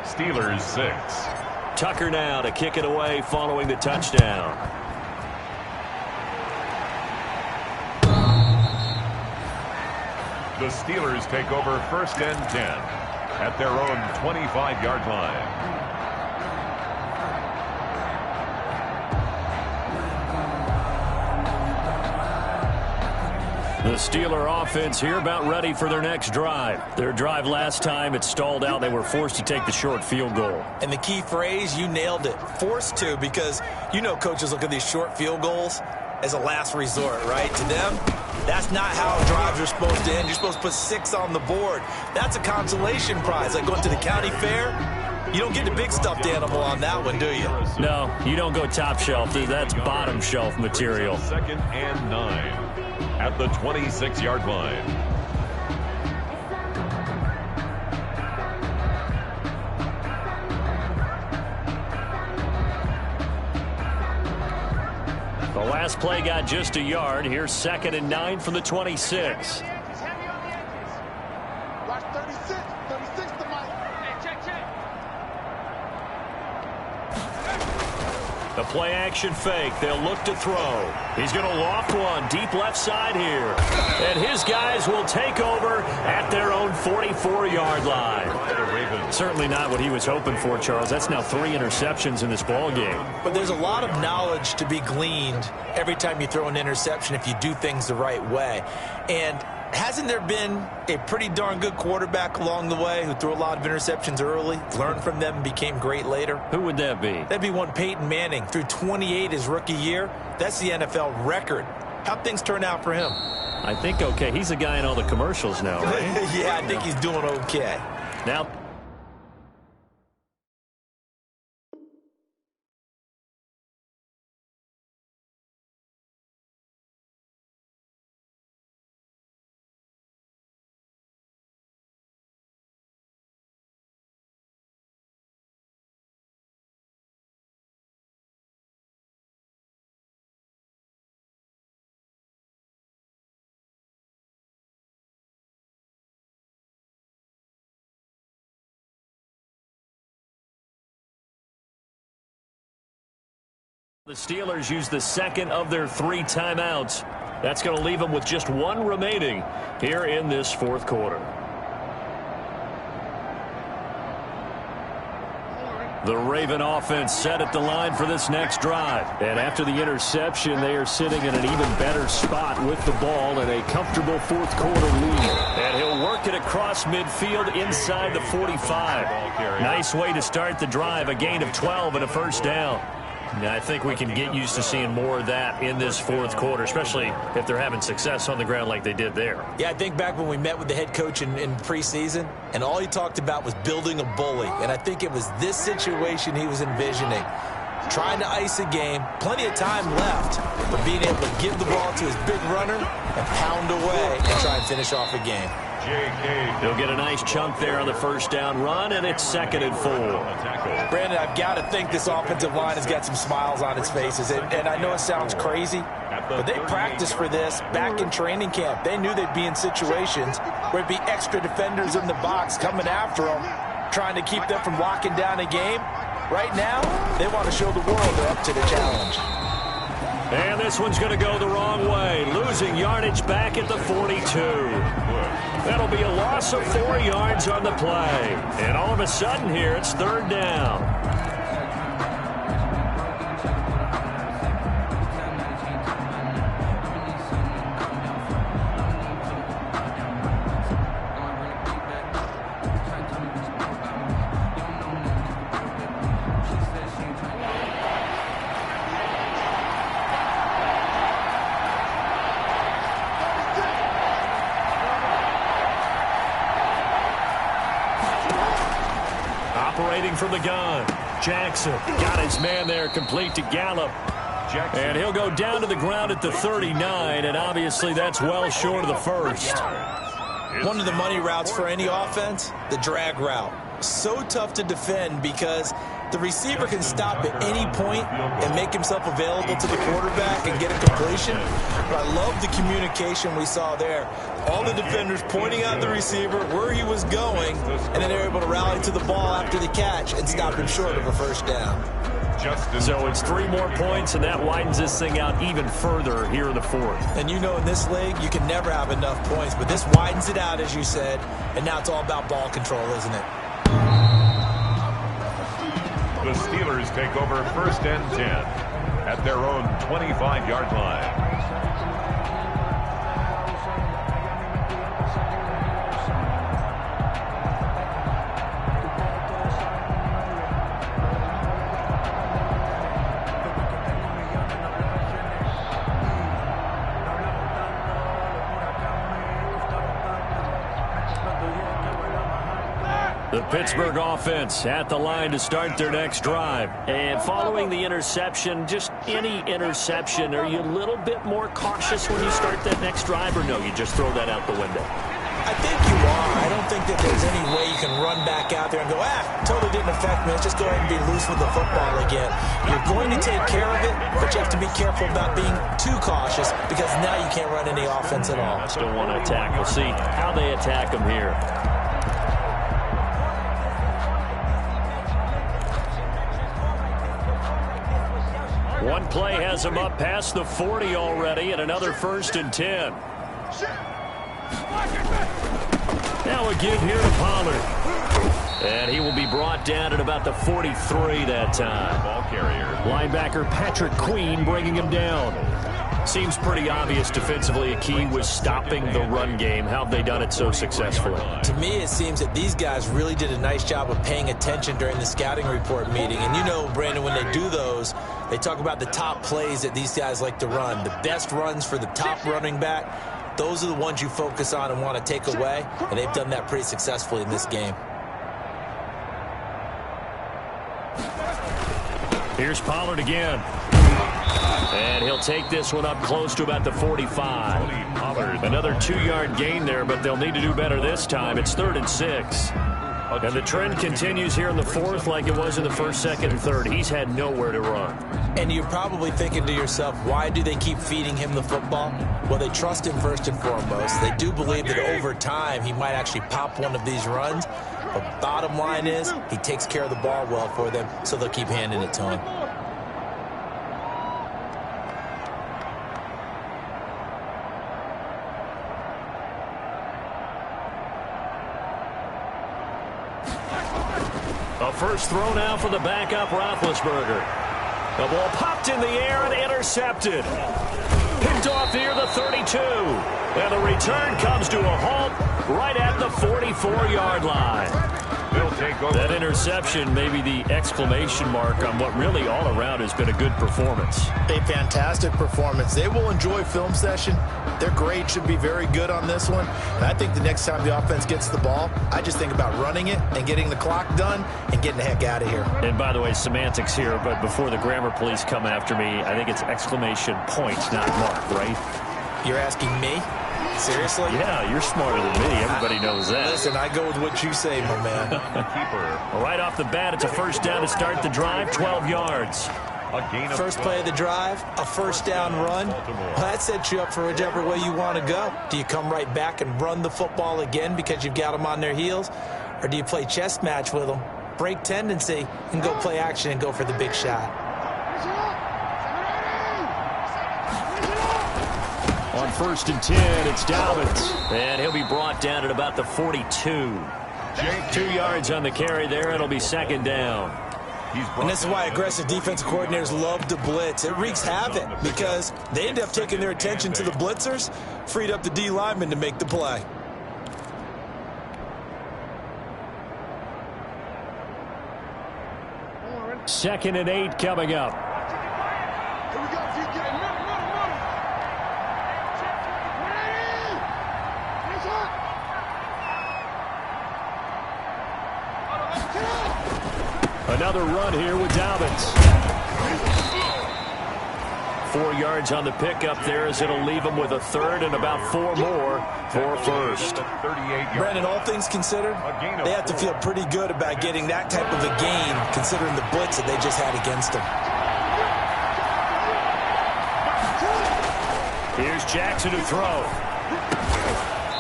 Steelers 6. Tucker now to kick it away following the touchdown. The Steelers take over 1st and 10 at their own 25-yard line. The Steeler offense here about ready for their next drive. Their drive last time, it stalled out. They were forced to take the short field goal. And the key phrase, you nailed it. Forced to, because you know coaches look at these short field goals as a last resort, right? To them, that's not how drives are supposed to end. You're supposed to put 6 on the board. That's a consolation prize. Like going to the county fair, you don't get the big stuffed animal on that one, do you? No, you don't go top shelf. That's bottom shelf material. 2nd and 9 at the 26-yard line. The last play got just a yard. Here's 2nd and 9 from the 26. Watch 36 to Mike. Hey, check. The play action fake. They'll look to throw. He's going to loft one deep left side here. And his guys will take over at their own 44-yard line. Certainly not what he was hoping for, Charles. That's now 3 interceptions in this ball game. But there's a lot of knowledge to be gleaned every time you throw an interception if you do things the right way. And hasn't there been a pretty darn good quarterback along the way who threw a lot of interceptions early, learned from them, and became great later? Who would that be? That'd be one Peyton Manning. Threw 28 his rookie year. That's the NFL record. How'd things turn out for him? I think okay. He's a guy in all the commercials now, right? Yeah, I think he's doing okay. Now, the Steelers use the second of their 3 timeouts. That's going to leave them with just 1 remaining here in this 4th quarter. The Raven offense set at the line for this next drive. And after the interception, they are sitting in an even better spot with the ball in a comfortable 4th quarter lead. And he'll work it across midfield inside the 45. Nice way to start the drive, a gain of 12 and a 1st down. Now, I think we can get used to seeing more of that in this 4th quarter, especially if they're having success on the ground like they did there. Yeah, I think back when we met with the head coach in preseason, and all he talked about was building a bully. And I think it was this situation he was envisioning. Trying to ice a game, plenty of time left, but being able to give the ball to his big runner and pound away and try and finish off a game. He'll get a nice chunk there on the 1st down run, and it's 2nd and 4. Brandon, I've got to think this offensive line has got some smiles on its faces. And I know it sounds crazy, but they practiced for this back in training camp. They knew they'd be in situations where it'd be extra defenders in the box coming after them, trying to keep them from locking down a game. Right now, they want to show the world they're up to the challenge. And this one's going to go the wrong way. Losing yardage back at the 42. That'll be a loss of 4 yards on the play. And all of a sudden here, it's 3rd down. From the gun, Jackson got his man there complete to Gallup. And he'll go down to the ground at the 39, and obviously that's well short of the 1st. One of the money routes for any offense, the drag route. So tough to defend because the receiver can stop at any point and make himself available to the quarterback and get a completion. But I love the communication we saw there. All the defenders pointing out the receiver, where he was going, and then they were able to rally to the ball after the catch and stop him short of a 1st down. So it's 3 more points, and that widens this thing out even further here in the 4th. And you know in this league, you can never have enough points, but this widens it out, as you said, and now it's all about ball control, isn't it? The Steelers take over 1st and 10 at their own 25-yard line. The Pittsburgh offense at the line to start their next drive. And following the interception, just any interception, are you a little bit more cautious when you start that next drive, or no, you just throw that out the window? I think you are. I don't think that there's any way you can run back out there and go, totally didn't affect me. Let's just go ahead and be loose with the football again. You're going to take care of it, but you have to be careful about being too cautious because now you can't run any offense at all. Still want to attack. We'll see how they attack them here. One play has him up past the 40 already, and another 1st and 10. Now a give here to Pollard. And he will be brought down at about the 43 that time. Ball carrier. Linebacker Patrick Queen bringing him down. Seems pretty obvious defensively a key was stopping the run game. How have they done it so successfully? To me, it seems that these guys really did a nice job of paying attention during the scouting report meeting. And you know, Brandon, when they do those, they talk about the top plays that these guys like to run. The best runs for the top running back, those are the ones you focus on and want to take away. And they've done that pretty successfully in this game. Here's Pollard again. And he'll take this one up close to about the 45. Another 2-yard gain there, but they'll need to do better this time. It's 3rd and 6. And the trend continues here in the 4th like it was in the 1st, 2nd, and 3rd. He's had nowhere to run. And you're probably thinking to yourself, why do they keep feeding him the football? Well, they trust him first and foremost. They do believe that over time he might actually pop one of these runs. But bottom line is he takes care of the ball well for them, so they'll keep handing it to him. A first throw now for the backup Roethlisberger. The ball popped in the air and intercepted. Picked off near the 32. And the return comes to a halt right at the 44-yard line. That interception may be the exclamation mark on what really all around has been a good performance. A fantastic performance. They will enjoy film session. Their grade should be very good on this one. And I think the next time the offense gets the ball, I just think about running it and getting the clock done and getting the heck out of here. And by the way, semantics here, but before the grammar police come after me, I think it's exclamation point, not mark, right? You're asking me? Seriously? Yeah, you're smarter than me. Everybody knows that. Listen, I go with what you say, my man. Right off the bat, it's a first down to start the drive, 12 yards. First play of the drive, a first down run. Well, that sets you up for whichever way you want to go. Do you come right back and run the football again because you've got them on their heels? Or do you play chess match with them, break tendency, and go play action and go for the big shot? On 1st and 10, it's Dobbins. And he'll be brought down at about the 42. 2 yards on the carry there. It'll be 2nd down. And this is why aggressive defensive coordinators love to blitz. It wreaks havoc because they end up taking their attention to the blitzers, freed up the D lineman to make the play. Second and 8 coming up. Another run here with Dobbins. 4 yards on the pickup there as it'll leave him with a 3rd and about 4 more for 1st. Brandon, all things considered, they have to feel pretty good about getting that type of a gain considering the blitz that they just had against them. Here's Jackson to throw.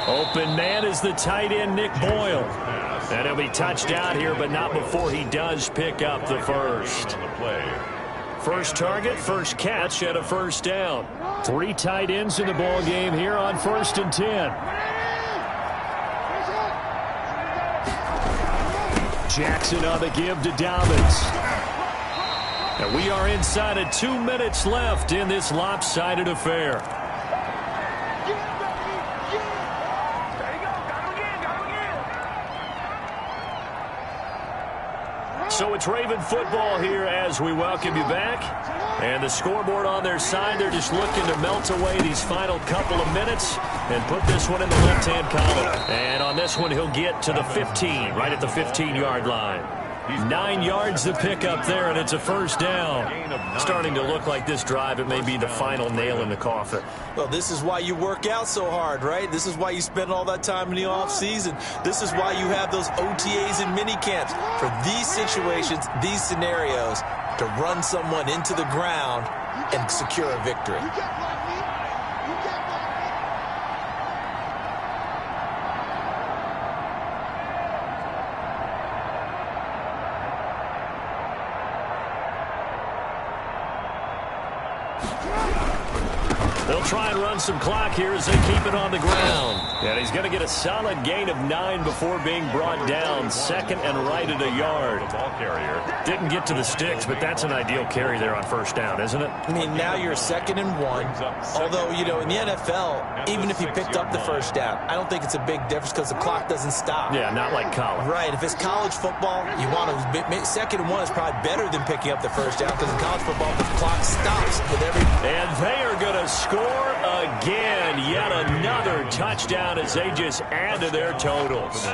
Open man is the tight end, Nick Boyle. And he'll be touched out here, but not before he does pick up the first. First target, first catch, and a first down. 3 tight ends in the ball game here on 1st and 10. Jackson on the give to Dobbins. And we are inside of 2 minutes left in this lopsided affair. So it's Raven football here as we welcome you back. And the scoreboard on their side, they're just looking to melt away these final couple of minutes and put this one in the left-hand column. And on this one, he'll get to the 15, right at the 15-yard line. 9 yards to pick up there, and it's a first down. Starting to look like this drive, it may be the final nail in the coffin. Well, this is why you work out so hard, right? This is why you spend all that time in the offseason. This is why you have those OTAs and mini camps. For these situations, these scenarios, to run someone into the ground and secure a victory. They'll try and run some clock here as they keep it on the ground. And he's going to get a solid gain of 9 before being brought down. 2nd and right at a yard. Didn't get to the sticks, but that's an ideal carry there on first down, isn't it? I mean, now you're 2nd and 1. Although, you know, in the NFL, even if he picked up the first down, I don't think it's a big difference because the clock doesn't stop. Yeah, not like college. Right. If it's college football, you want to 2nd and 1 is probably better than picking up the first down because in college football, the clock stops with every. And they are going to score again. Yet another touchdown as they just add to their totals.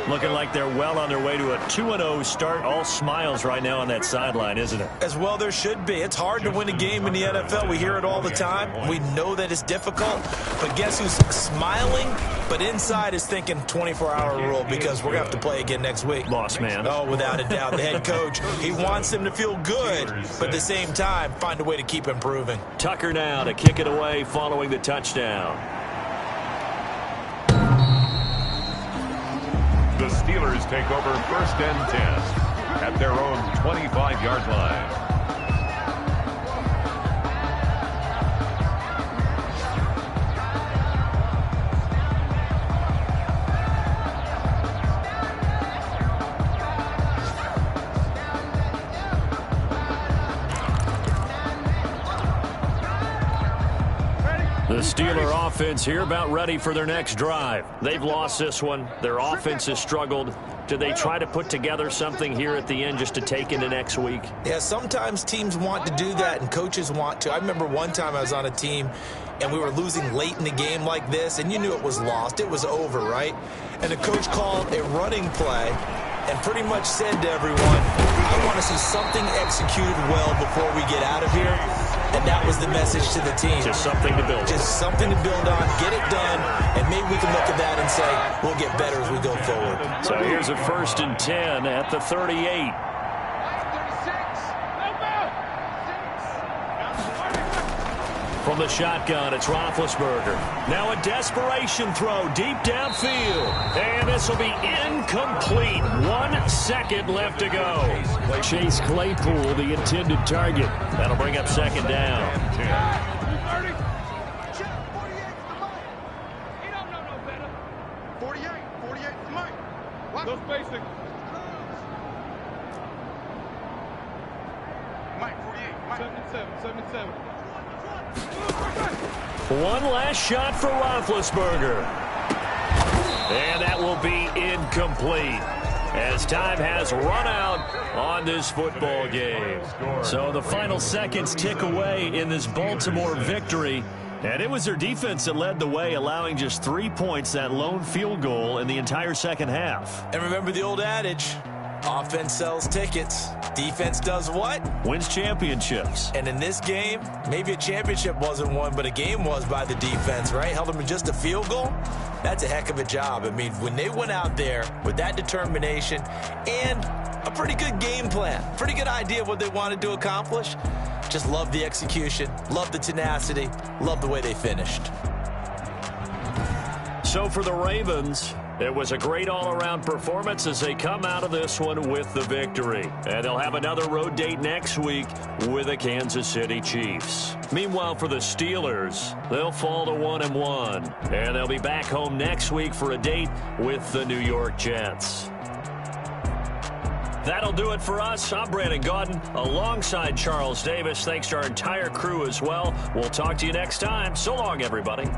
Looking like they're well on their way to a 2-0 start. All smiles right now on that sideline, isn't it? As well there should be. It's hard to win a game in the NFL. We hear it all the time. We know that it's difficult. But guess who's smiling? But inside is thinking 24-hour rule because we're going to have to play again next week. Boss man. Oh, without a doubt. The head coach, he wants him to feel good. But at the same time, find a way to keep improving. Tucker now to kick it away following the touchdown. The Steelers take over 1st and 10 at their own 25-yard line. The Steeler offense here about ready for their next drive. They've lost this one. Their offense has struggled. Do they try to put together something here at the end just to take into next week? Yeah, sometimes teams want to do that and coaches want to. I remember one time I was on a team and we were losing late in the game like this, and you knew it was lost. It was over, right? And the coach called a running play and pretty much said to everyone, I want to see something executed well before we get out of here. And that was the message to the team. Just something to build on. Just something to build on, get it done, and maybe we can look at that and say, we'll get better as we go forward. So here's a 1st and 10 at the 38. From the shotgun, it's Roethlisberger. Now a desperation throw deep downfield. And this will be incomplete. 1 second left to go. Chase Claypool, the intended target. That'll bring up 2nd down. Those basic. Mike, 48. 77. One last shot for Roethlisberger. And that will be incomplete as time has run out on this football game. So the final seconds tick away in this Baltimore victory. And it was their defense that led the way, allowing just 3 points, that lone field goal in the entire second half. And remember the old adage, offense sells tickets. Defense does what? Wins championships. And in this game, maybe a championship wasn't won, but a game was by the defense, right? Held them to just a field goal. That's a heck of a job. I mean, when they went out there with that determination and a pretty good game plan, pretty good idea of what they wanted to accomplish, just love the execution, love the tenacity, love the way they finished. So for the Ravens, it was a great all-around performance as they come out of this one with the victory. And they'll have another road date next week with the Kansas City Chiefs. Meanwhile, for the Steelers, they'll fall to 1-1. And they'll be back home next week for a date with the New York Jets. That'll do it for us. I'm Brandon Gaudin alongside Charles Davis. Thanks to our entire crew as well. We'll talk to you next time. So long, everybody.